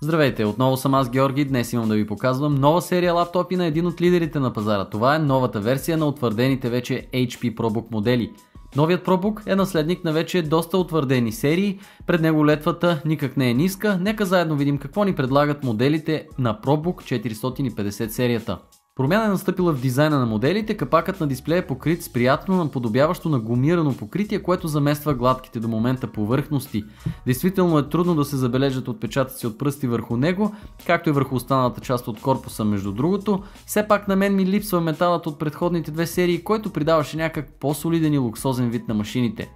Здравейте, отново съм аз, Георги. Днес имам да ви показвам нова серия лаптопи на един от лидерите на пазара. Това е новата версия на утвърдените вече HP ProBook модели. Новият ProBook е наследник на вече доста утвърдени серии, пред него летвата никак не е ниска. Нека заедно видим какво ни предлагат моделите на ProBook 450 серията. Промяна е настъпила в дизайна на моделите, капакът на дисплея е покрит с приятно наподобяващо на гумирано покритие, което замества гладките до момента повърхности. Действително е трудно да се забележат отпечатъци от пръсти върху него, както и върху останалата част от корпуса между другото. Все пак на мен ми липсва металът от предходните две серии, който придаваше някак по-солиден и луксозен вид на машините.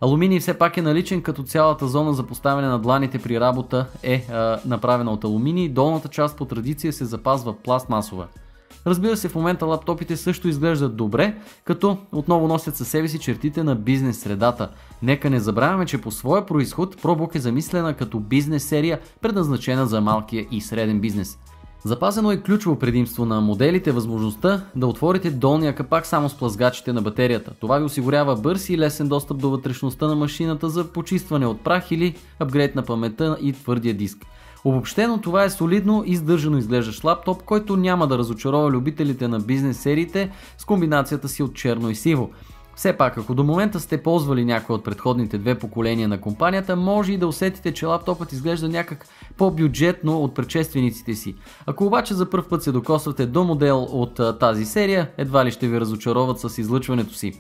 Алуминий все пак е наличен, като цялата зона за поставяне на дланите при работа е направена от алуминий, долната част по традиция се запазва пластмасова. Разбира се, в момента лаптопите също изглеждат добре, като отново носят със себе си чертите на бизнес средата. Нека не забравяме, че по своя произход ProBook е замислена като бизнес серия, предназначена за малкия и среден бизнес. Запазено е ключово предимство на моделите възможността да отворите долния капак само с плъзгачите на батерията. Това ви осигурява бърз и лесен достъп до вътрешността на машината за почистване от прах или апгрейд на паметта и твърдия диск. Обобщено, това е солидно и издържано изглеждащ лаптоп, който няма да разочарова любителите на бизнес сериите с комбинацията си от черно и сиво. Все пак, ако до момента сте ползвали някои от предходните две поколения на компанията, може и да усетите, че лаптопът изглежда някак по-бюджетно от предшествениците си. Ако обаче за пръв път се докосвате до модел от тази серия, едва ли ще ви разочароват с излъчването си.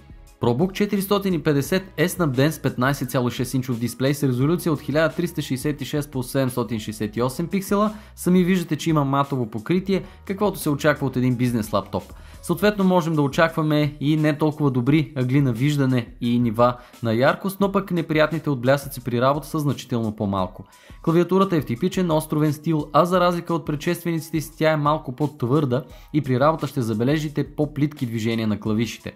ProBook 450 е снабден с 15,6 инчов дисплей с резолюция от 1366 × 768 пиксела. Сами виждате, че има матово покритие, каквото се очаква от един бизнес лаптоп. Съответно можем да очакваме и не толкова добри ъгли на виждане и нива на яркост, но пък неприятните отблясъци при работа са значително по-малко. Клавиатурата е в типичен островен стил, а за разлика от предшествениците си тя е малко по-твърда и при работа ще забележите по-плитки движения на клавишите.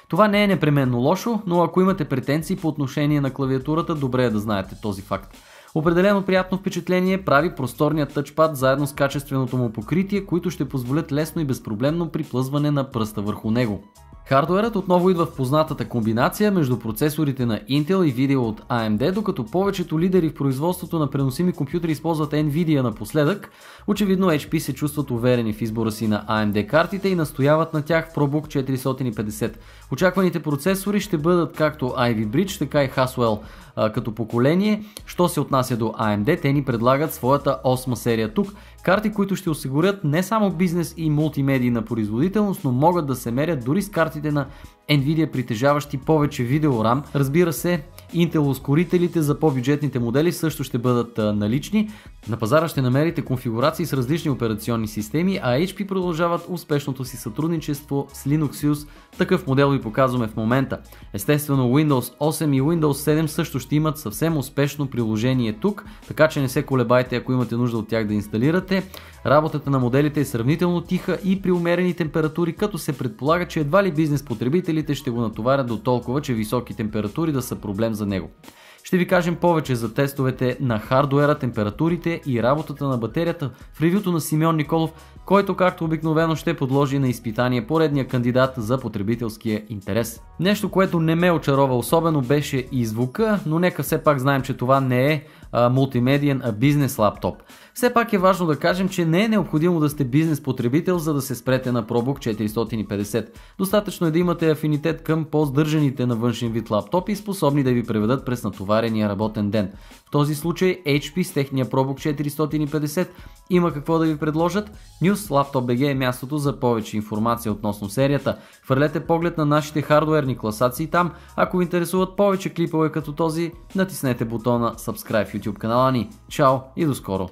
Това не е непременно лошо, но ако имате претенции по отношение на клавиатурата, добре е да знаете този факт. Определено приятно впечатление прави просторният тъчпад заедно с качественото му покритие, които ще позволят лесно и безпроблемно приплъзване на пръста върху него. Хардуерът отново идва в познатата комбинация между процесорите на Intel и видео от AMD, докато повечето лидери в производството на преносими компютри използват Nvidia напоследък. Очевидно HP се чувстват уверени в избора си на AMD картите и настояват на тях в ProBook 450. Очакваните процесори ще бъдат както Ivy Bridge, така и Haswell като поколение. Що се отнася до AMD, те ни предлагат своята 8 серия тук. Карти, които ще осигурят не само бизнес и мултимедийна производителност, но могат да се мерят дори с картите на Nvidia, притежаващи повече видеорам. Разбира се, Intel ускорителите за по-бюджетните модели също ще бъдат налични. На пазара ще намерите конфигурации с различни операционни системи, а HP продължават успешното си сътрудничество с Linux. Такъв модел ви показваме в момента. Естествено, Windows 8 и Windows 7 също ще имат съвсем успешно приложение тук, така че не се колебайте, ако имате нужда от тях да инсталирате. Работата на моделите е сравнително тиха и при умерени температури, като се предполага, че едва ли бизнес потребителите ще го натоварят до толкова, че високи температури да са проблем за него. Ще ви кажем повече за тестовете на хардуера, температурите и работата на батерията в ревюто на Симеон Николов, който както обикновено ще подложи на изпитание поредния кандидат за потребителския интерес. Нещо, което не ме очарова особено, беше и звука, но нека все пак знаем, че това не е мултимедиен, а бизнес лаптоп. Все пак е важно да кажем, че не е необходимо да сте бизнес потребител, за да се спрете на ProBook 450. Достатъчно е да имате афинитет към по-здържаните на външен вид лаптопи, способни да ви преведат през натоварения работен ден. В този случай HP с техния ProBook 450 има какво да ви предложат. News Laptop.bg е мястото за повече информация относно серията. Хвърлете поглед на нашите хардуерни класации там. Ако ви интересуват повече клипове като този, натиснете бутона Subscribe в YouTube канала ни. Чао и до скоро!